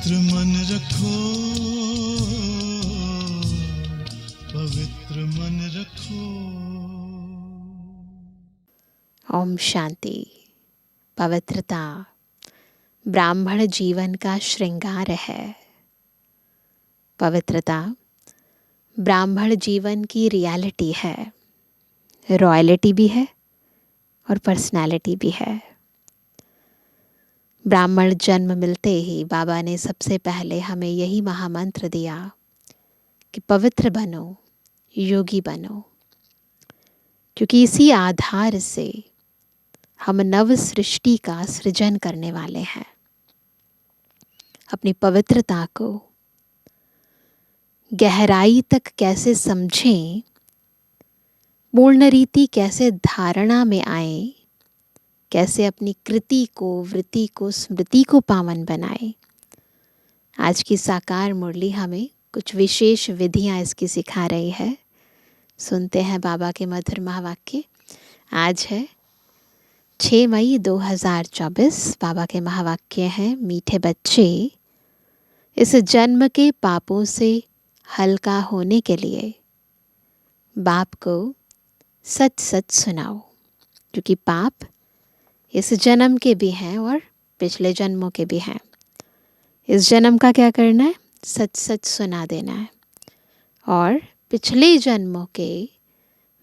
पवित्र मन रखो, पवित्र मन रखो। ओम शांति। पवित्रता ब्राह्मण जीवन का श्रृंगार है। पवित्रता ब्राह्मण जीवन की रियलिटी है, रॉयलिटी भी है और पर्सनालिटी भी है। ब्राह्मण जन्म मिलते ही बाबा ने सबसे पहले हमें यही महामंत्र दिया कि पवित्र बनो, योगी बनो, क्योंकि इसी आधार से हम नव सृष्टि का सृजन करने वाले हैं। अपनी पवित्रता को गहराई तक कैसे समझें, पूर्ण रीति कैसे धारणा में आए, कैसे अपनी कृति को, वृत्ति को, स्मृति को पावन बनाए। आज की साकार मुरली हमें कुछ विशेष विधियां इसकी सिखा रही है। सुनते हैं बाबा के मधुर महावाक्य। आज है 6 मई 2024। बाबा के महावाक्य हैं, मीठे बच्चे, इस जन्म के पापों से हल्का होने के लिए बाप को सच सच सुनाओ, क्योंकि पाप इस जन्म के भी हैं और पिछले जन्मों के भी हैं। इस जन्म का क्या करना है? सच सच सुना देना है और पिछले जन्मों के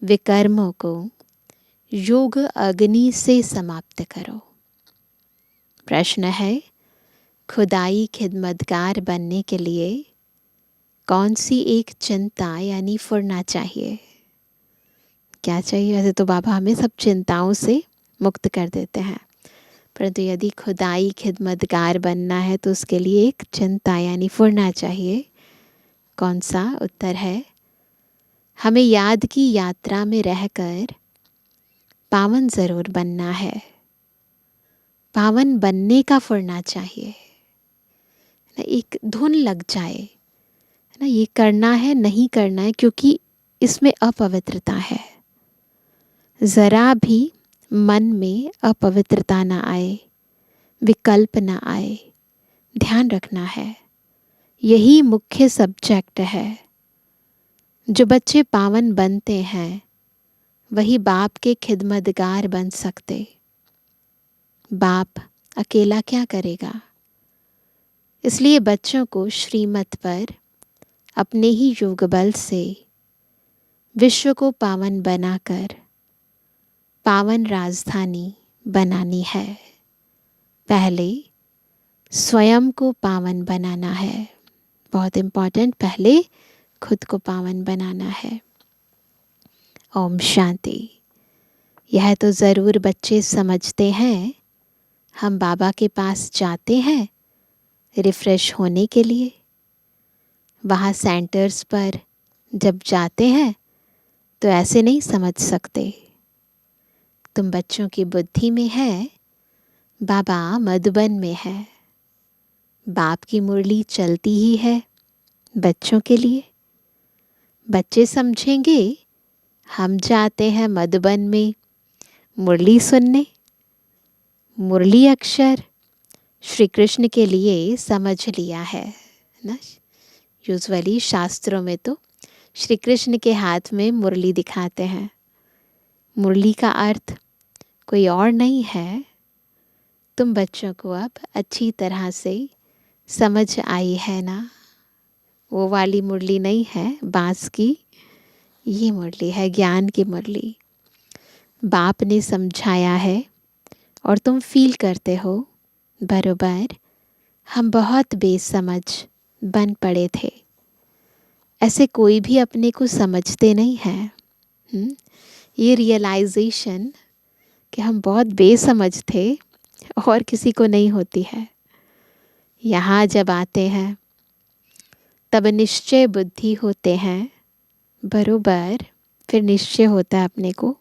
विकर्मों को योग अग्नि से समाप्त करो। प्रश्न है, खुदाई खिदमतगार बनने के लिए कौन सी एक चिंता यानी फुरना चाहिए? क्या चाहिए? वैसे तो बाबा हमें सब चिंताओं से मुक्त कर देते हैं, परंतु यदि खुदाई खिदमतगार बनना है तो उसके लिए एक चिंता यानी फुरना चाहिए। कौन सा? उत्तर है, हमें याद की यात्रा में रहकर पावन जरूर बनना है। पावन बनने का फुरना चाहिए ना, एक धुन लग जाए ना, ये करना है नहीं करना है, क्योंकि इसमें अपवित्रता है। जरा भी मन में अपवित्रता ना आए, विकल्प ना आए, ध्यान रखना है। यही मुख्य सब्जेक्ट है। जो बच्चे पावन बनते हैं वही बाप के खिदमतगार बन सकते। बाप अकेला क्या करेगा? इसलिए बच्चों को श्रीमत पर अपने ही योग बल से विश्व को पावन बनाकर पावन राजधानी बनानी है। पहले स्वयं को पावन बनाना है। बहुत इम्पॉर्टेंट, पहले खुद को पावन बनाना है। ओम शांति। यह तो ज़रूर बच्चे समझते हैं। हम बाबा के पास जाते हैं रिफ़्रेश होने के लिए। वहाँ सेंटर्स पर जब जाते हैं तो ऐसे नहीं समझ सकते। तुम बच्चों की बुद्धि में है, बाबा मधुबन में है। बाप की मुरली चलती ही है बच्चों के लिए। बच्चे समझेंगे हम जाते हैं मधुबन में मुरली सुनने। मुरली अक्षर श्री कृष्ण के लिए समझ लिया है ना। यूजुअली शास्त्रों में तो श्री कृष्ण के हाथ में मुरली दिखाते हैं। मुरली का अर्थ कोई और नहीं है। तुम बच्चों को अब अच्छी तरह से समझ आई है ना। वो वाली मुरली नहीं है बांस की, ये मुरली है ज्ञान की मुरली। बाप ने समझाया है और तुम फील करते हो बरोबर। हम बहुत बेसमझ बन पड़े थे। ऐसे कोई भी अपने को समझते नहीं है। ये रियलाइजेशन कि हम बहुत बेसमझ थे और किसी को नहीं होती है। यहाँ जब आते हैं तब निश्चय बुद्धि होते हैं बरोबर। फिर निश्चय होता है अपने को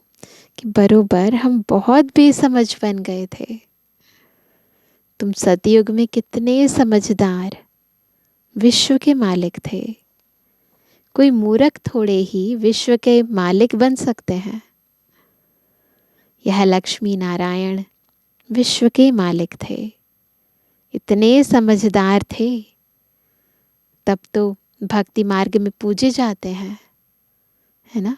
कि बरोबर हम बहुत बेसमझ बन गए थे। तुम सतयुग में कितने समझदार विश्व के मालिक थे। कोई मूर्ख थोड़े ही विश्व के मालिक बन सकते हैं। यह लक्ष्मी नारायण विश्व के मालिक थे। इतने समझदार थे, तब तो भक्ति मार्ग में पूजे जाते हैं, है ना।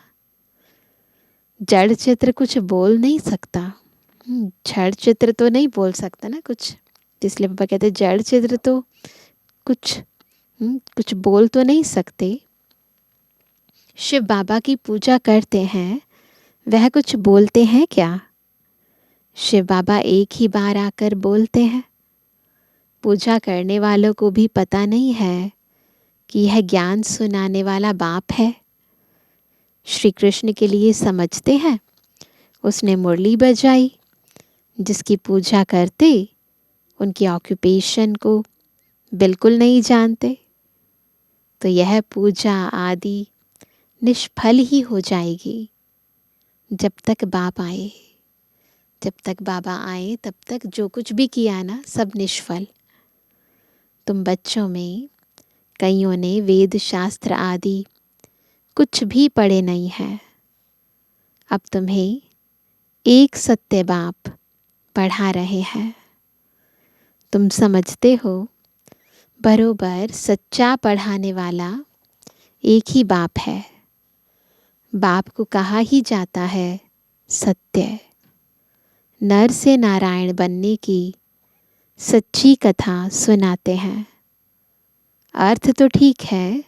जड़ चित्र कुछ बोल नहीं सकता। जड़ चित्र तो नहीं बोल सकता ना कुछ, इसलिए पापा कहते हैं जड़ चित्र तो कुछ बोल तो नहीं सकते। शिव बाबा की पूजा करते हैं, वह कुछ बोलते हैं क्या? शिव बाबा एक ही बार आकर बोलते हैं। पूजा करने वालों को भी पता नहीं है कि यह ज्ञान सुनाने वाला बाप है। श्री कृष्ण के लिए समझते हैं, उसने मुरली बजाई। जिसकी पूजा करते उनकी ऑक्यूपेशन को बिल्कुल नहीं जानते, तो यह पूजा आदि निष्फल ही हो जाएगी जब तक बाप आए। जब तक बाबा आए तब तक जो कुछ भी किया ना, सब निष्फल। तुम बच्चों में कईयों ने वेद शास्त्र आदि कुछ भी पढ़े नहीं है। अब तुम्हें एक सत्य बाप पढ़ा रहे हैं। तुम समझते हो बरोबर सच्चा पढ़ाने वाला एक ही बाप है। बाप को कहा ही जाता है सत्य। नर से नारायण बनने की सच्ची कथा सुनाते हैं। अर्थ तो ठीक है,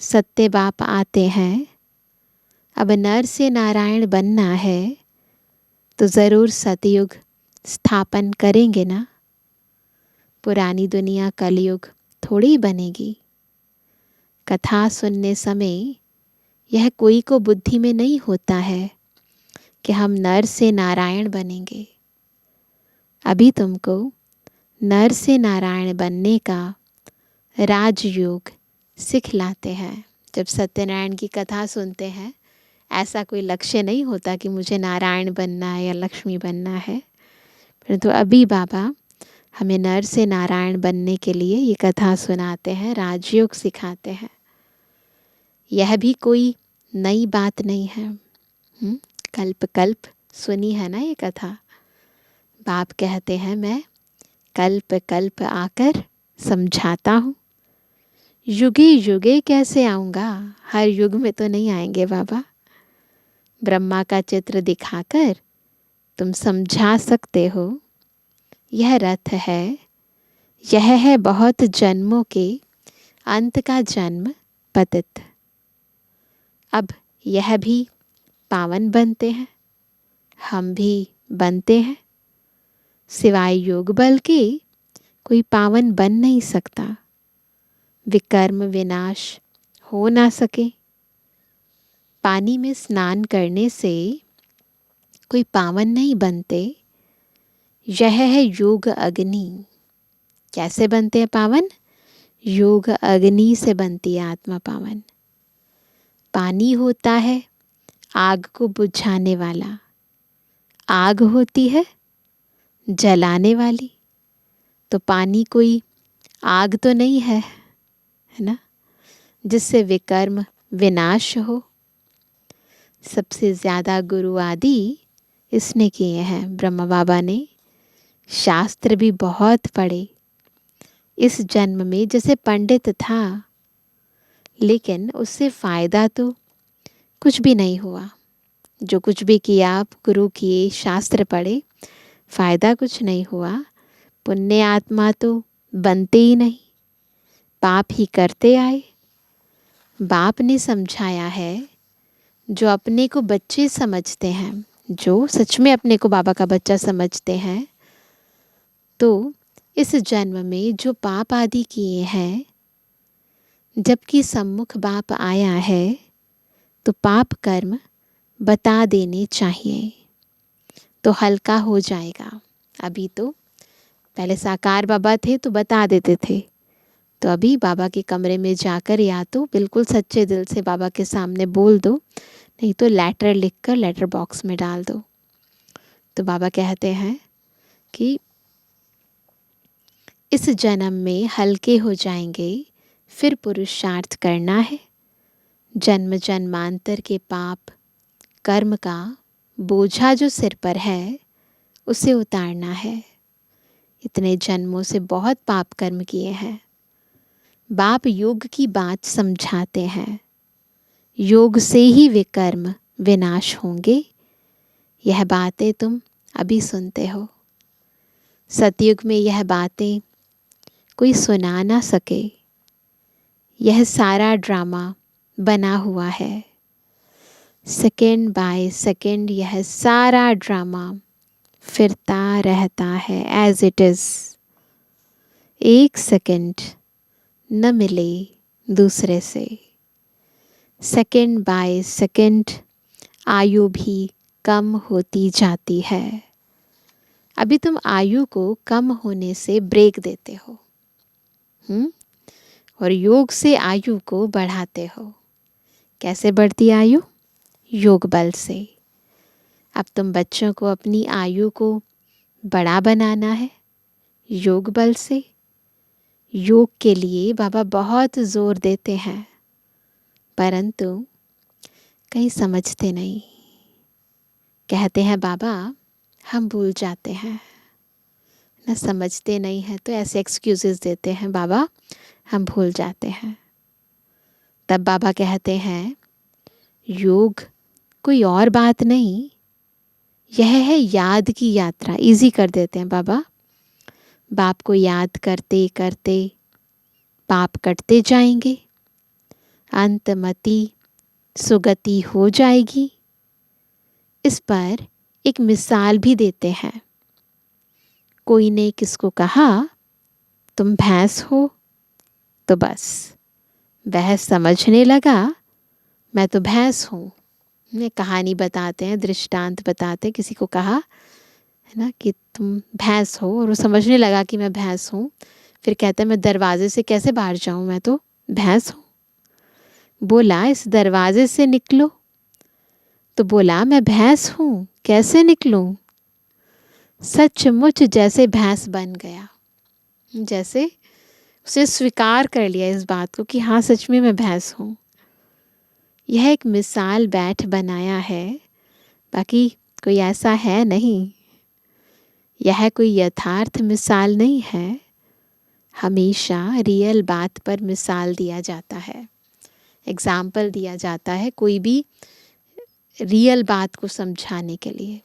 सत्य बाप आते हैं। अब नर से नारायण बनना है तो ज़रूर सतयुग स्थापन करेंगे ना। पुरानी दुनिया कलयुग थोड़ी बनेगी। कथा सुनने समय यह कोई को बुद्धि में नहीं होता है कि हम नर से नारायण बनेंगे। अभी तुमको नर से नारायण बनने का राजयोग सिखलाते हैं। जब सत्यनारायण की कथा सुनते हैं, ऐसा कोई लक्ष्य नहीं होता कि मुझे नारायण बनना है या लक्ष्मी बनना है, परंतु अभी बाबा हमें नर से नारायण बनने के लिए ये कथा सुनाते हैं, राजयोग सिखाते हैं। यह भी कोई नई बात नहीं है। कल्प कल्प सुनी है ना ये कथा। बाप कहते हैं मैं कल्प कल्प आकर समझाता हूँ। युगे युगे कैसे आऊँगा, हर युग में तो नहीं आएंगे बाबा। ब्रह्मा का चित्र दिखाकर तुम समझा सकते हो। यह रथ है, यह है बहुत जन्मों के अंत का जन्म पतित। अब यह भी पावन बनते हैं, हम भी बनते हैं। सिवाय योग बल के कोई पावन बन नहीं सकता। विकर्म विनाश हो ना सके। पानी में स्नान करने से कोई पावन नहीं बनते। यह है योग अग्नि। कैसे बनते हैं पावन? योग अग्नि से बनती है आत्मा पावन। पानी होता है आग को बुझाने वाला, आग होती है जलाने वाली। तो पानी कोई आग तो नहीं है ना, जिससे विकर्म विनाश हो। सबसे ज़्यादा गुरु आदि इसने किए हैं। ब्रह्मा बाबा ने शास्त्र भी बहुत पढ़े। इस जन्म में जैसे पंडित था, लेकिन उससे फ़ायदा तो कुछ भी नहीं हुआ। जो कुछ भी किया, आप गुरु किए, शास्त्र पढ़े, फ़ायदा कुछ नहीं हुआ। पुण्य आत्मा तो बनते ही नहीं, पाप ही करते आए। बाप ने समझाया है, जो अपने को बच्चे समझते हैं, जो सच में अपने को बाबा का बच्चा समझते हैं, तो इस जन्म में जो पाप आदि किए हैं, जबकि सम्मुख बाप आया है, तो पाप कर्म बता देने चाहिए, तो हल्का हो जाएगा। अभी तो पहले साकार बाबा थे तो बता देते थे, तो अभी बाबा के कमरे में जाकर या तो बिल्कुल सच्चे दिल से बाबा के सामने बोल दो, नहीं तो लेटर लिखकर लेटर बॉक्स में डाल दो। तो बाबा कहते हैं कि इस जन्म में हल्के हो जाएंगे, फिर पुरुषार्थ करना है। जन्म जन्मांतर के पाप कर्म का बोझा जो सिर पर है, उसे उतारना है। इतने जन्मों से बहुत पाप कर्म किए हैं। बाप योग की बात समझाते हैं, योग से ही वे कर्म विनाश होंगे। यह बातें तुम अभी सुनते हो। सतयुग में यह बातें कोई सुना ना सके। यह सारा ड्रामा बना हुआ है। सेकंड बाय सेकंड यह सारा ड्रामा फिरता रहता है एज इट इज। एक सेकंड न मिले दूसरे से। सेकंड बाय सेकंड आयु भी कम होती जाती है। अभी तुम आयु को कम होने से ब्रेक देते हो, और योग से आयु को बढ़ाते हो। कैसे बढ़ती आयु? योग बल से। अब तुम बच्चों को अपनी आयु को बड़ा बनाना है योग बल से। योग के लिए बाबा बहुत जोर देते हैं, परंतु कहीं समझते नहीं। कहते हैं बाबा हम भूल जाते हैं, न समझते नहीं हैं तो ऐसे एक्सक्यूजेस देते हैं, बाबा हम भूल जाते हैं। तब बाबा कहते हैं योग कोई और बात नहीं, यह है याद की यात्रा। इजी कर देते हैं बाबा। बाप को याद करते करते पाप कटते जाएंगे, अंतमति सुगति हो जाएगी। इस पर एक मिसाल भी देते हैं। कोई ने किसको कहा तुम भैंस हो, तो बस वह समझने लगा मैं तो भैंस हूँ। ये कहानी बताते हैं, दृष्टांत बताते हैं। किसी को कहा है ना कि तुम भैंस हो, और वो समझने लगा कि मैं भैंस हूँ। फिर कहता है मैं दरवाजे से कैसे बाहर जाऊँ, मैं तो भैंस हूँ। बोला इस दरवाजे से निकलो, तो बोला मैं भैंस हूँ कैसे निकलूं। सचमुच जैसे भैंस बन गया, जैसे उसे स्वीकार कर लिया इस बात को कि हाँ सच में मैं भैंस हूँ। यह एक मिसाल बैठ बनाया है, बाकी कोई ऐसा है नहीं। यह कोई यथार्थ मिसाल नहीं है। हमेशा रियल बात पर मिसाल दिया जाता है, एग्जाम्पल दिया जाता है कोई भी रियल बात को समझाने के लिए।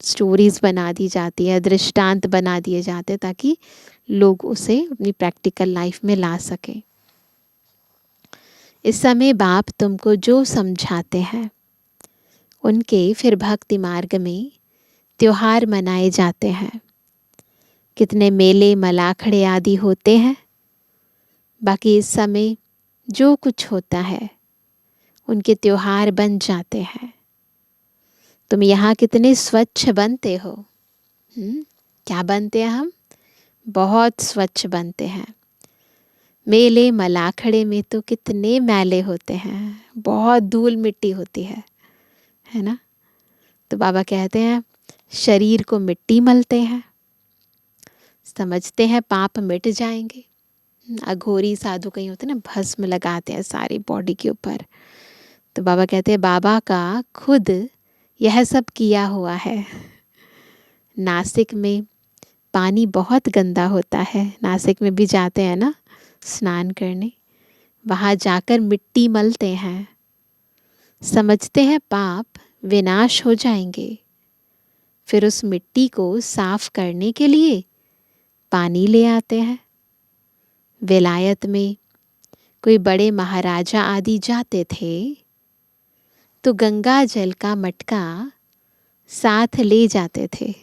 स्टोरीज बना दी जाती है, दृष्टांत बना दिए जाते हैं ताकि लोग उसे अपनी प्रैक्टिकल लाइफ में ला सकें। इस समय बाप तुमको जो समझाते हैं उनके फिर भक्ति मार्ग में त्योहार मनाए जाते हैं। कितने मेले मलाखड़े आदि होते हैं। बाकी इस समय जो कुछ होता है उनके त्योहार बन जाते हैं। तुम यहाँ कितने स्वच्छ बनते हो। क्या बनते हैं हम? बहुत स्वच्छ बनते हैं। मेले मलाखड़े में तो कितने मैले होते हैं, बहुत धूल मिट्टी होती है ना। तो बाबा कहते हैं शरीर को मिट्टी मलते हैं, समझते हैं पाप मिट जाएंगे। अघोरी साधु कहीं होते हैं ना, भस्म लगाते हैं सारी बॉडी के ऊपर। तो बाबा कहते हैं बाबा का खुद यह सब किया हुआ है। नासिक में पानी बहुत गंदा होता है, नासिक में भी जाते हैं ना स्नान करने, वहाँ जाकर मिट्टी मलते हैं। समझते हैं पाप विनाश हो जाएंगे। फिर उस मिट्टी को साफ करने के लिए पानी ले आते हैं। विलायत में कोई बड़े महाराजा आदि जाते थे तो गंगा जल का मटका साथ ले जाते थे।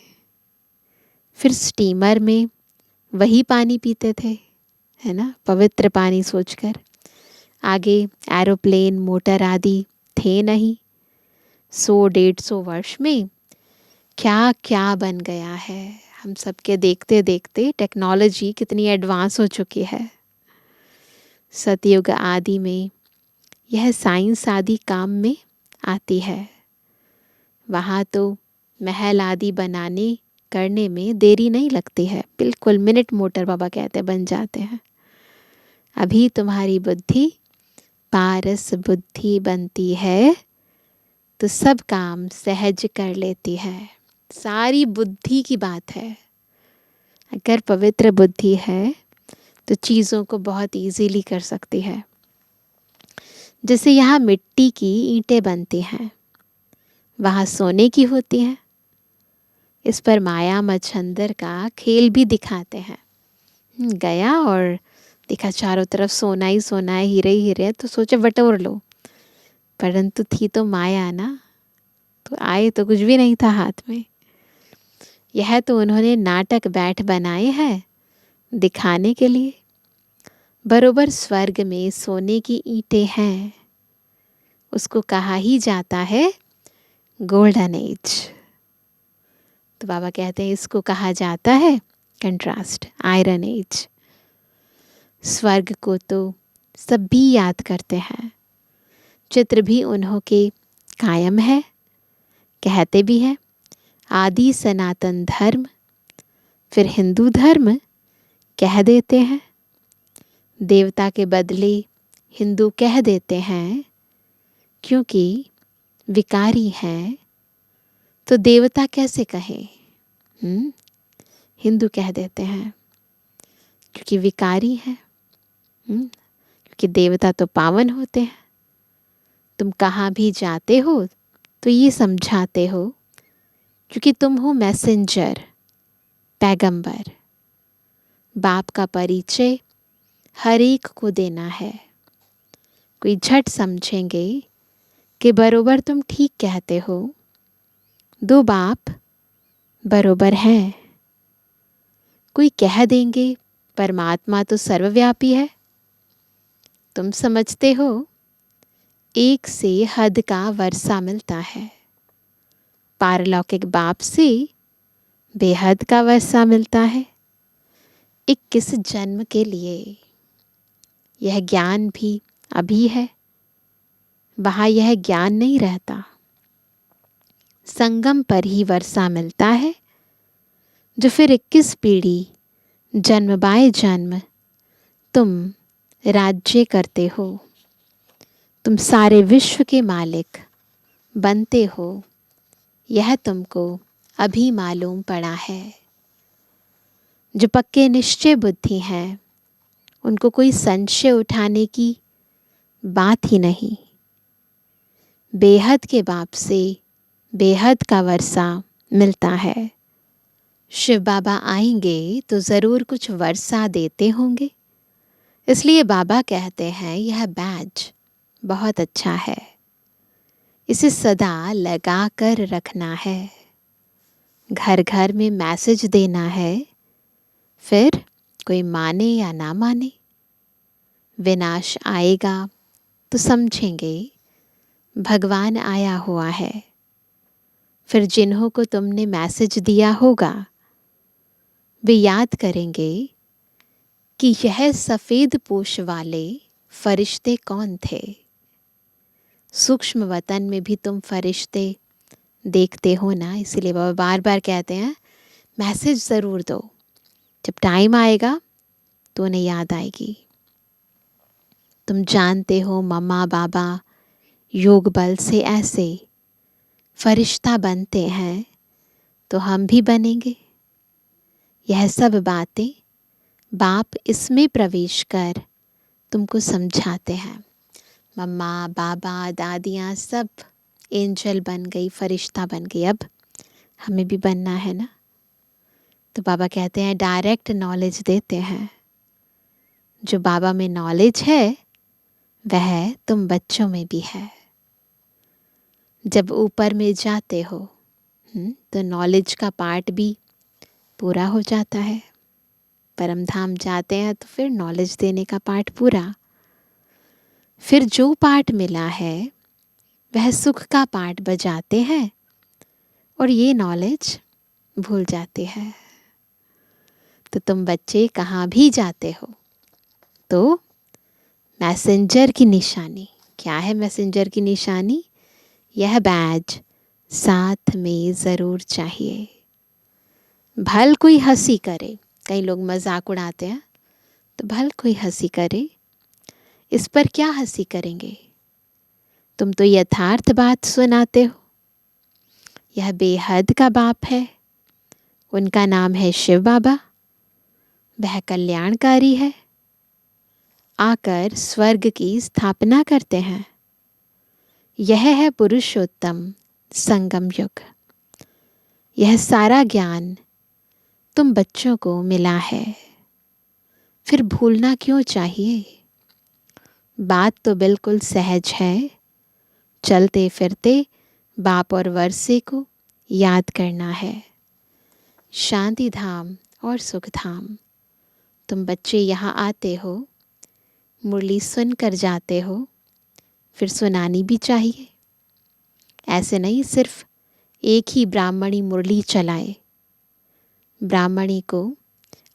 फिर स्टीमर में वही पानी पीते थे, है ना, पवित्र पानी सोचकर। आगे एरोप्लेन मोटर आदि थे नहीं। 100-150 वर्ष में क्या क्या बन गया है। हम सबके देखते देखते टेक्नोलॉजी कितनी एडवांस हो चुकी है। सतयुग आदि में यह साइंस आदि काम में आती है। वहाँ तो महल आदि बनाने करने में देरी नहीं लगती है, बिल्कुल मिनट मोटर बाबा कहते बन जाते हैं। अभी तुम्हारी बुद्धि पारस बुद्धि बनती है तो सब काम सहज कर लेती है। सारी बुद्धि की बात है। अगर पवित्र बुद्धि है तो चीज़ों को बहुत इजीली कर सकती है। जैसे यहाँ मिट्टी की ईंटें बनती हैं, वहाँ सोने की होती हैं। इस पर माया मच्छंदर का खेल भी दिखाते हैं। गया और देखा चारों तरफ सोना ही सोना है, हीरे ही हीरे, तो सोचे बटोर लो। परंतु थी तो माया ना, तो आए तो कुछ भी नहीं था हाथ में। यह तो उन्होंने नाटक बैठ बनाए हैं दिखाने के लिए। बरोबर स्वर्ग में सोने की ईंटें हैं, उसको कहा ही जाता है गोल्डन एज। तो बाबा कहते हैं इसको कहा जाता है कंट्रास्ट, आयरन एज। स्वर्ग को तो सभी याद करते हैं, चित्र भी उन्हों के कायम है, कहते भी हैं आदि सनातन धर्म, फिर हिंदू धर्म कह देते हैं। देवता के बदले हिंदू कह देते हैं, क्योंकि विकारी हैं तो देवता कैसे कहें। हिंदू कह देते हैं क्योंकि विकारी है। क्योंकि देवता तो पावन होते हैं। तुम कहाँ भी जाते हो तो ये समझाते हो क्योंकि तुम हो मैसेंजर, पैगंबर। बाप का परिचय हर एक को देना है। कोई झट समझेंगे कि बरोबर तुम ठीक कहते हो, दो बाप बरोबर हैं। कोई कह देंगे परमात्मा तो सर्वव्यापी है। तुम समझते हो एक से हद का वर्षा मिलता है, पारलौकिक बाप से बेहद का वर्षा मिलता है। 21 जन्म के लिए यह ज्ञान भी अभी है, वहाँ यह ज्ञान नहीं रहता। संगम पर ही वर्षा मिलता है, जो फिर 21 पीढ़ी जन्म बाय जन्म तुम राज्य करते हो। तुम सारे विश्व के मालिक बनते हो, यह तुमको अभी मालूम पड़ा है। जो पक्के निश्चय बुद्धि हैं उनको कोई संशय उठाने की बात ही नहीं। बेहद के बाप से बेहद का वर्षा मिलता है। शिव बाबा आएंगे तो ज़रूर कुछ वर्षा देते होंगे, इसलिए बाबा कहते हैं यह बैज बहुत अच्छा है, इसे सदा लगा कर रखना है। घर घर में मैसेज देना है, फिर कोई माने या ना माने। विनाश आएगा तो समझेंगे भगवान आया हुआ है। फिर जिन्हों को तुमने मैसेज दिया होगा वे याद करेंगे कि यह सफ़ेद पोश वाले फरिश्ते कौन थे। सूक्ष्म वतन में भी तुम फरिश्ते देखते हो ना, इसलिए बाबा बार बार कहते हैं मैसेज ज़रूर दो। जब टाइम आएगा तो उन्हें याद आएगी। तुम जानते हो मम्मा बाबा योग बल से ऐसे फरिश्ता बनते हैं, तो हम भी बनेंगे। यह सब बातें बाप इसमें प्रवेश कर तुमको समझाते हैं। मम्मा बाबा दादियाँ सब एंजल बन गई, फरिश्ता बन गई, अब हमें भी बनना है ना। तो बाबा कहते हैं डायरेक्ट नॉलेज देते हैं। जो बाबा में नॉलेज है वह तुम बच्चों में भी है। जब ऊपर में जाते हो तो नॉलेज का पार्ट भी पूरा हो जाता है। परम धाम जाते हैं तो फिर नॉलेज देने का पार्ट पूरा। फिर जो पार्ट मिला है वह सुख का पार्ट बजाते हैं और ये नॉलेज भूल जाते हैं। तो तुम बच्चे कहाँ भी जाते हो तो मैसेंजर की निशानी क्या है? मैसेंजर की निशानी यह बैज साथ में ज़रूर चाहिए। भल कोई हंसी करे, कई लोग मजाक उड़ाते हैं, तो भल कोई हंसी करे, इस पर क्या हंसी करेंगे? तुम तो यथार्थ बात सुनाते हो। यह बेहद का बाप है, उनका नाम है शिव बाबा। वह कल्याणकारी है, आकर स्वर्ग की स्थापना करते हैं। यह है पुरुषोत्तम संगम युग। यह सारा ज्ञान तुम बच्चों को मिला है, फिर भूलना क्यों चाहिए? बात तो बिल्कुल सहज है, चलते फिरते बाप और वर्षे को याद करना है। शांति धाम और सुख धाम। तुम बच्चे यहाँ आते हो, मुरली सुन कर जाते हो, फिर सुनानी भी चाहिए। ऐसे नहीं सिर्फ एक ही ब्राह्मणी मुरली चलाए। ब्राह्मणी को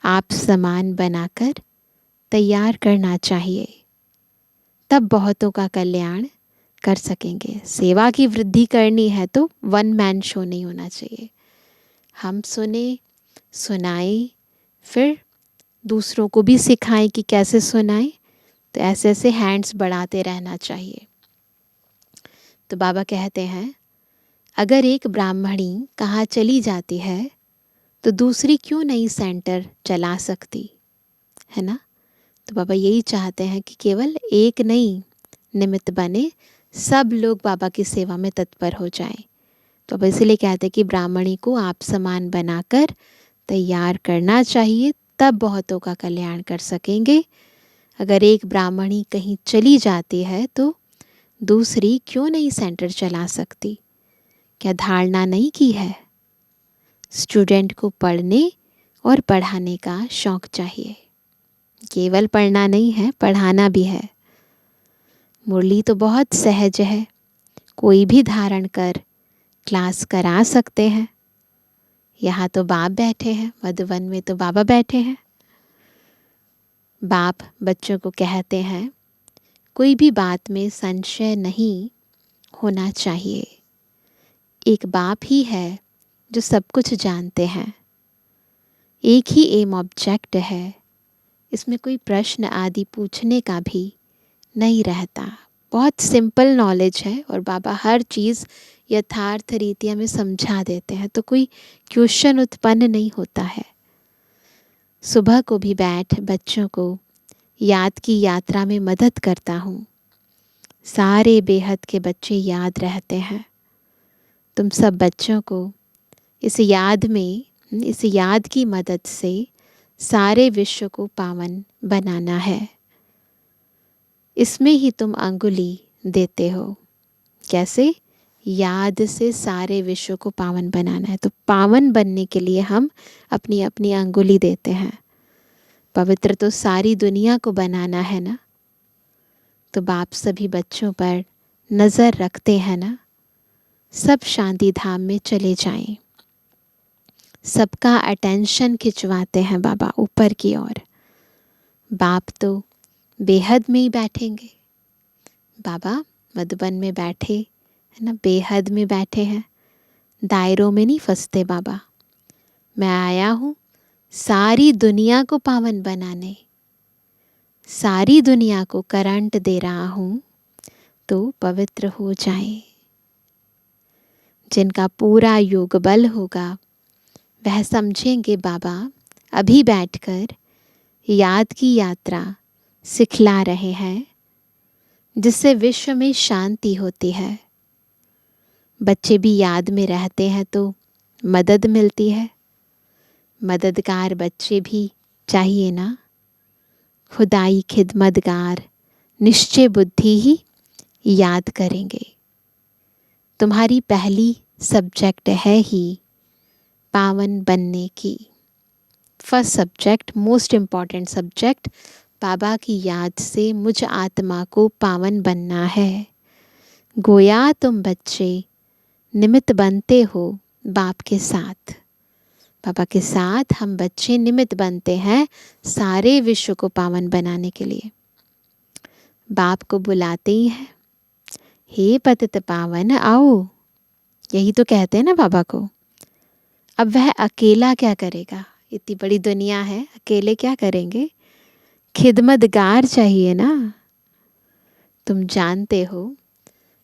आप समान बनाकर तैयार करना चाहिए, तब बहुतों का कल्याण कर सकेंगे। सेवा की वृद्धि करनी है तो वन मैन शो नहीं होना चाहिए। हम सुने, सुनाएं, फिर दूसरों को भी सिखाएं कि कैसे सुनाएं। तो ऐसे ऐसे हैंड्स बढ़ाते रहना चाहिए। तो बाबा कहते हैं, अगर एक ब्राह्मणी कहाँ चली जाती है तो दूसरी क्यों नहीं सेंटर चला सकती है ना। तो बाबा यही चाहते हैं कि केवल एक नहीं निमित्त बने, सब लोग बाबा की सेवा में तत्पर हो जाएं। तो अब इसीलिए कहते हैं कि ब्राह्मणी को आप समान बनाकर तैयार करना चाहिए, तब बहुतों का कल्याण कर सकेंगे। अगर एक ब्राह्मणी कहीं चली जाती है तो दूसरी क्यों नहीं सेंटर चला सकती? क्या धारणा नहीं की है? स्टूडेंट को पढ़ने और पढ़ाने का शौक चाहिए। केवल पढ़ना नहीं है, पढ़ाना भी है। मुरली तो बहुत सहज है, कोई भी धारण कर क्लास करा सकते हैं। यहाँ तो बाप बैठे हैं, मधुबन में तो बाबा बैठे हैं। बाप बच्चों को कहते हैं, कोई भी बात में संशय नहीं होना चाहिए। एक बाप ही है जो सब कुछ जानते हैं। एक ही एम ऑब्जेक्ट है, इसमें कोई प्रश्न आदि पूछने का भी नहीं रहता। बहुत सिंपल नॉलेज है और बाबा हर चीज़ यथार्थ रीति हमें समझा देते हैं, तो कोई क्वेश्चन उत्पन्न नहीं होता है। सुबह को भी बैठ बच्चों को याद की यात्रा में मदद करता हूँ। सारे बेहद के बच्चे याद रहते हैं। तुम सब बच्चों को इस याद की मदद से सारे विश्व को पावन बनाना है। इसमें ही तुम अंगुली देते हो। कैसे? याद से सारे विश्व को पावन बनाना है। तो पावन बनने के लिए हम अपनी अपनी अंगुली देते हैं। पवित्र तो सारी दुनिया को बनाना है ना। तो बाप सभी बच्चों पर नज़र रखते हैं ना। सब शांति धाम में चले जाएं। सबका अटेंशन खिंचवाते हैं बाबा ऊपर की ओर। बाप तो बेहद में ही बैठेंगे। बाबा मधुबन में बैठे है ना, बेहद में बैठे हैं, दायरों में नहीं फंसते बाबा। मैं आया हूँ सारी दुनिया को पावन बनाने, सारी दुनिया को करंट दे रहा हूँ तो पवित्र हो जाए। जिनका पूरा योग बल होगा वह समझेंगे बाबा अभी बैठकर याद की यात्रा सिखला रहे हैं, जिससे विश्व में शांति होती है। बच्चे भी याद में रहते हैं तो मदद मिलती है। मददगार बच्चे भी चाहिए ना। खुदाई खिदमतगार निश्चय बुद्धि ही याद करेंगे। तुम्हारी पहली सब्जेक्ट है ही पावन बनने की। First subject, most important subject, बाबा की याद से मुझ आत्मा को पावन बनना है। गोया तुम बच्चे निमित्त बनते हो बाप के साथ। बाबा के साथ हम बच्चे निमित्त बनते हैं सारे विश्व को पावन बनाने के लिए। बाप को बुलाते ही हैं, हे पतित पावन आओ। यही तो कहते हैं ना बाबा को। अब वह अकेला क्या करेगा? इतनी बड़ी दुनिया है, अकेले क्या करेंगे? खिदमतगार चाहिए ना। तुम जानते हो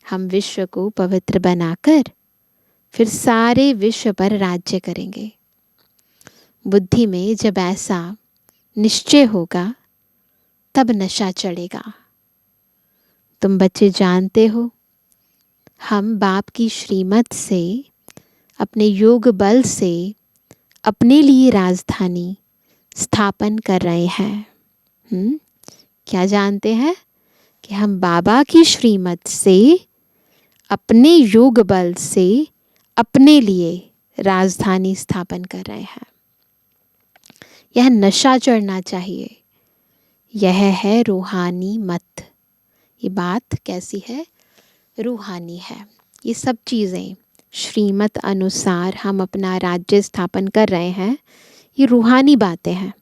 हम विश्व को पवित्र बनाकर फिर सारे विश्व पर राज्य करेंगे। बुद्धि में जब ऐसा निश्चय होगा तब नशा चढ़ेगा। तुम बच्चे जानते हो, हम बाप की श्रीमत से, अपने योग बल से अपने लिए राजधानी स्थापन कर रहे हैं। क्या जानते हैं कि हम बाबा की श्रीमत से, अपने योग बल से अपने लिए राजधानी स्थापन कर रहे हैं। यह नशा चढ़ना चाहिए। यह है रूहानी मत। ये बात कैसी है? रूहानी है। ये सब चीज़ें श्रीमत अनुसार हम अपना राज्य स्थापन कर रहे हैं, ये रूहानी बातें हैं,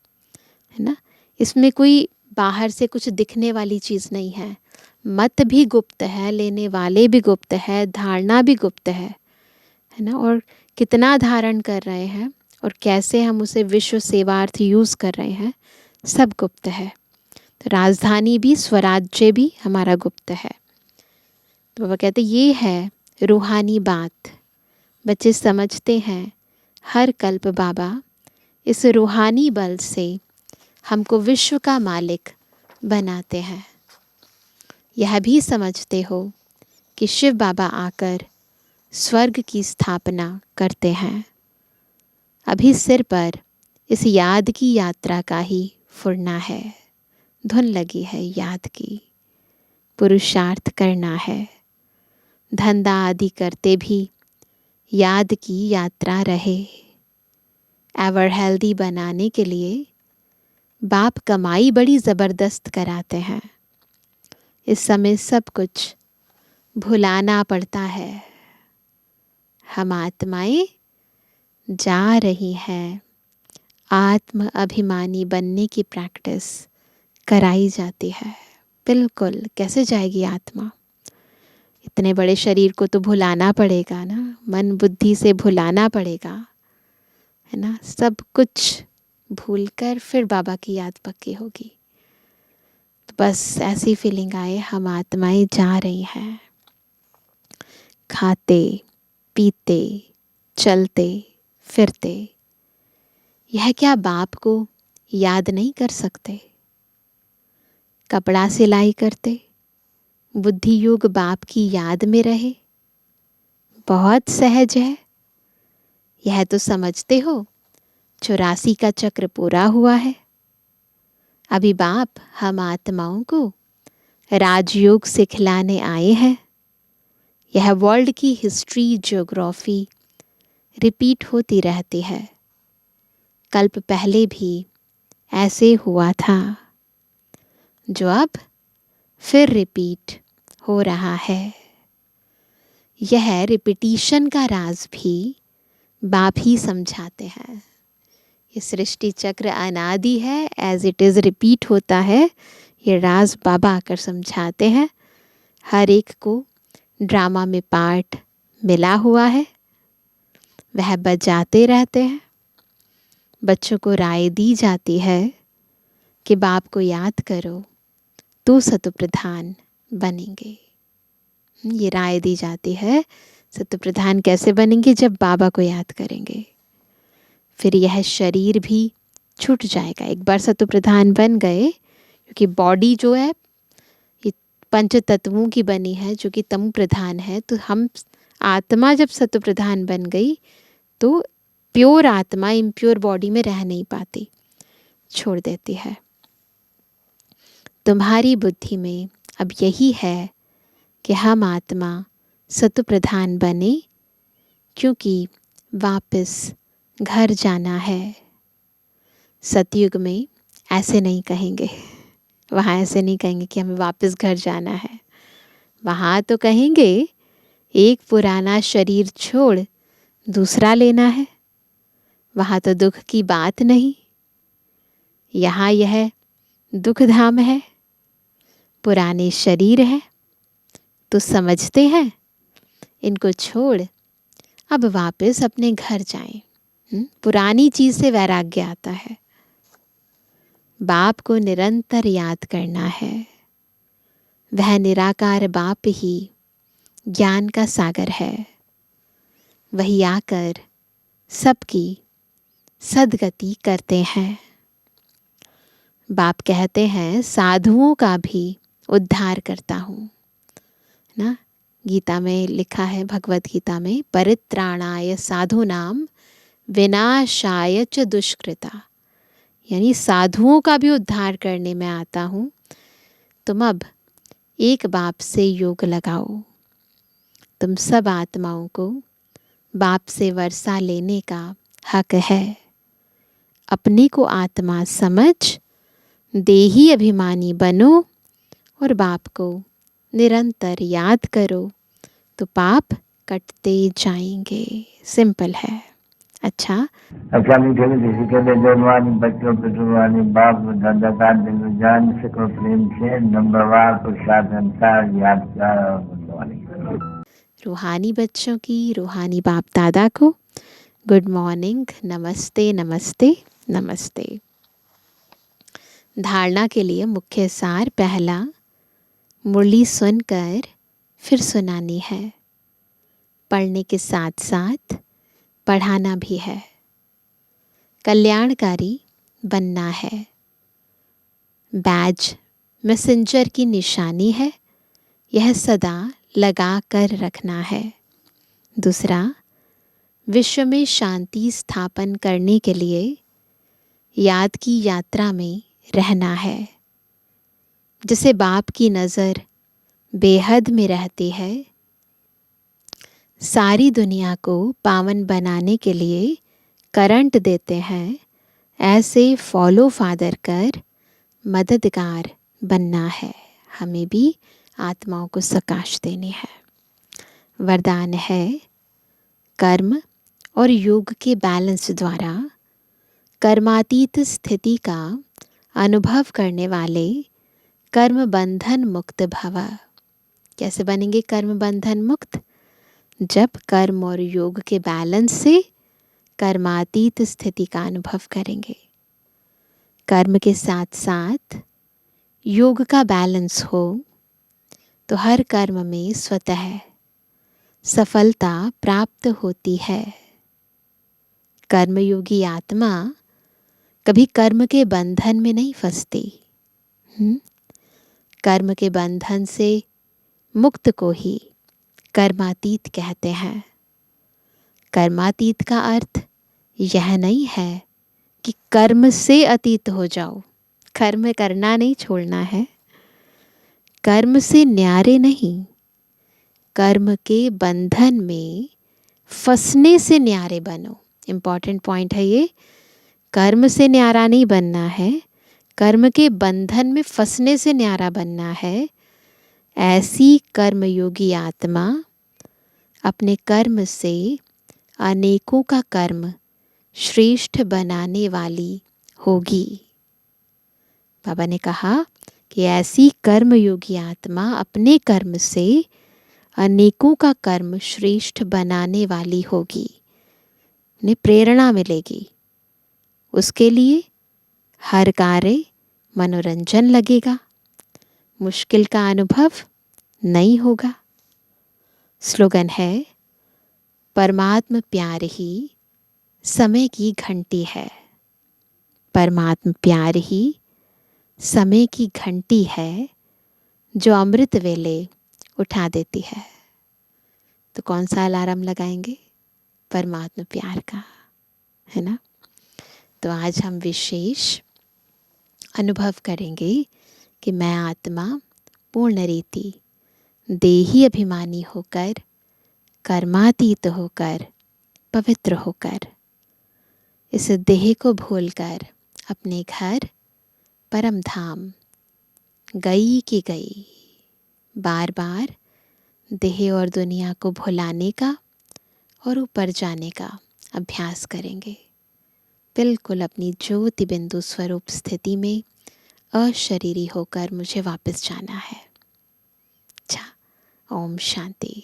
है ना। इसमें कोई बाहर से कुछ दिखने वाली चीज़ नहीं है। मत भी गुप्त है, लेने वाले भी गुप्त है, धारणा भी गुप्त है ना। और कितना धारण कर रहे हैं और कैसे हम उसे विश्व सेवार्थ यूज़ कर रहे हैं, सब गुप्त है। तो राजधानी भी, स्वराज्य भी हमारा गुप्त है। तो बाबा कहते ये है रूहानी बात। बच्चे समझते हैं, हर कल्प बाबा इस रूहानी बल से हमको विश्व का मालिक बनाते हैं। यह भी समझते हो कि शिव बाबा आकर स्वर्ग की स्थापना करते हैं। अभी सिर पर इस याद की यात्रा का ही फुरना है। धुन लगी है याद की, पुरुषार्थ करना है। धंधा आदि करते भी याद की यात्रा रहे। एवर हेल्दी बनाने के लिए बाप कमाई बड़ी ज़बरदस्त कराते हैं। इस समय सब कुछ भुलाना पड़ता है। हम आत्माएं जा रही हैं, आत्म अभिमानी बनने की प्रैक्टिस कराई जाती है। बिल्कुल, कैसे जाएगी आत्मा? इतने बड़े शरीर को तो भुलाना पड़ेगा ना, मन बुद्धि से भुलाना पड़ेगा, है ना। सब कुछ भूलकर फिर बाबा की याद पक्की होगी। तो बस ऐसी फीलिंग आए, हम आत्माएं जा रही हैं, खाते पीते चलते फिरते। यह क्या बाप को याद नहीं कर सकते? कपड़ा सिलाई करते बुद्धि योग बाप की याद में रहे, बहुत सहज है। यह तो समझते हो 84 का चक्र पूरा हुआ है। अभी बाप हम आत्माओं को राजयोग सिखलाने आए हैं। यह वर्ल्ड की हिस्ट्री, ज्योग्राफी रिपीट होती रहती है। कल्प पहले भी ऐसे हुआ था, जो अब फिर रिपीट हो रहा है। यह रिपीटिशन का राज भी बाप ही समझाते हैं। ये सृष्टि चक्र अनादि है, एज इट इज़ रिपीट होता है। ये राज बाबा आकर समझाते हैं। हर एक को ड्रामा में पार्ट मिला हुआ है, वह बजाते रहते हैं। बच्चों को राय दी जाती है कि बाप को याद करो तो सतु प्रधान बनेंगे। ये राय दी जाती है, सतु प्रधान कैसे बनेंगे? जब बाबा को याद करेंगे। फिर यह शरीर भी छूट जाएगा। एक बार सतु प्रधान बन गए, क्योंकि बॉडी जो है ये पंच तत्वों की बनी है, जो कि तमु प्रधान है। तो हम आत्मा जब सतु प्रधान बन गई तो प्योर आत्मा इम्प्योर बॉडी में रह नहीं पाती, छोड़ देती है। तुम्हारी बुद्धि में अब यही है कि हम आत्मा सतु प्रधान बने, क्योंकि वापस घर जाना है। सतयुग में ऐसे नहीं कहेंगे, वहाँ ऐसे नहीं कहेंगे कि हमें वापस घर जाना है। वहाँ तो कहेंगे एक पुराना शरीर छोड़ दूसरा लेना है। वहाँ तो दुख की बात नहीं। यहाँ यह दुख धाम है, पुराने शरीर है। तो समझते हैं, इनको छोड़ अब वापस अपने घर जाएं। पुरानी चीज़ से वैराग्य आता है। बाप को निरंतर याद करना है। वह निराकार बाप ही ज्ञान का सागर है। वही आकर सबकी सदगति करते हैं। बाप कहते हैं साधुओं का भी उद्धार करता हूँ ना। गीता में लिखा है, भगवत गीता में, परित्राणाय साधूनाम विनाशाय च दुष्कृता, यानी साधुओं का भी उद्धार करने में आता हूँ। तुम अब एक बाप से योग लगाओ। तुम सब आत्माओं को बाप से वर्षा लेने का हक है। अपने को आत्मा समझ देही अभिमानी बनो और बाप को निरंतर याद करो तो पाप कटते जाएंगे। सिंपल है। अच्छा, मीठे में किसी के लिए जन्मवानी बच्चों पे जुड़वानी बाप दादा का दिल जान सको प्रेम से नंबरवार प्रसाद अनुसार यादगार और बुद्धवानी। रूहानी बच्चों की रूहानी बाप दादा को गुड मॉर्निंग, नमस्ते नमस्ते नमस्ते। धारणा के लिए मुख्य सार, पहला, मुरली सुनकर फिर सुनानी है। पढ़ने के साथ साथ पढ़ाना भी है। कल्याणकारी बनना है। बैज मैसेंजर की निशानी है, यह सदा लगा कर रखना है। दूसरा, विश्व में शांति स्थापन करने के लिए याद की यात्रा में रहना है। जिसे बाप की नज़र बेहद में रहती है, सारी दुनिया को पावन बनाने के लिए करंट देते हैं, ऐसे फॉलो फादर कर मददगार बनना है। हमें भी आत्माओं को सकाश देनी है। वरदान है, कर्म और योग के बैलेंस द्वारा कर्मातीत स्थिति का अनुभव करने वाले कर्म बंधन मुक्त भव। कैसे बनेंगे कर्म बंधन मुक्त? जब कर्म और योग के बैलेंस से कर्मातीत स्थिति का अनुभव करेंगे। कर्म के साथ साथ योग का बैलेंस हो तो हर कर्म में स्वतः सफलता प्राप्त होती है। कर्मयोगी आत्मा कभी कर्म के बंधन में नहीं फंसती। कर्म के बंधन से मुक्त को ही कर्मातीत कहते हैं। कर्मातीत का अर्थ यह नहीं है कि कर्म से अतीत हो जाओ। कर्म करना नहीं छोड़ना है। कर्म से न्यारे नहीं, कर्म के बंधन में फंसने से न्यारे बनो। इम्पॉर्टेंट पॉइंट है ये। कर्म से न्यारा नहीं बनना है, कर्म के बंधन में फंसने से न्यारा बनना है। ऐसी कर्मयोगी आत्मा अपने कर्म से अनेकों का कर्म श्रेष्ठ बनाने वाली होगी। बाबा ने कहा कि ऐसी कर्मयोगी आत्मा अपने कर्म से अनेकों का कर्म श्रेष्ठ बनाने वाली होगी, उन्हें प्रेरणा मिलेगी। उसके लिए हर कार्य मनोरंजन लगेगा, मुश्किल का अनुभव नहीं होगा। स्लोगन है, परमात्म प्यार ही समय की घंटी है। परमात्म प्यार ही समय की घंटी है जो अमृत वेले उठा देती है। तो कौन सा अलार्म लगाएंगे? परमात्म प्यार का, है ना। तो आज हम विशेष अनुभव करेंगे कि मैं आत्मा पूर्ण रीति देही अभिमानी होकर, कर्मातीत होकर, पवित्र होकर, इस देह को भूलकर अपने घर परम धाम गई की गई। बार बार देह और दुनिया को भुलाने का और ऊपर जाने का अभ्यास करेंगे। बिल्कुल अपनी ज्योति बिंदु स्वरूप स्थिति में अशरीरी होकर मुझे वापस जाना है। अच्छा, ओम शांति।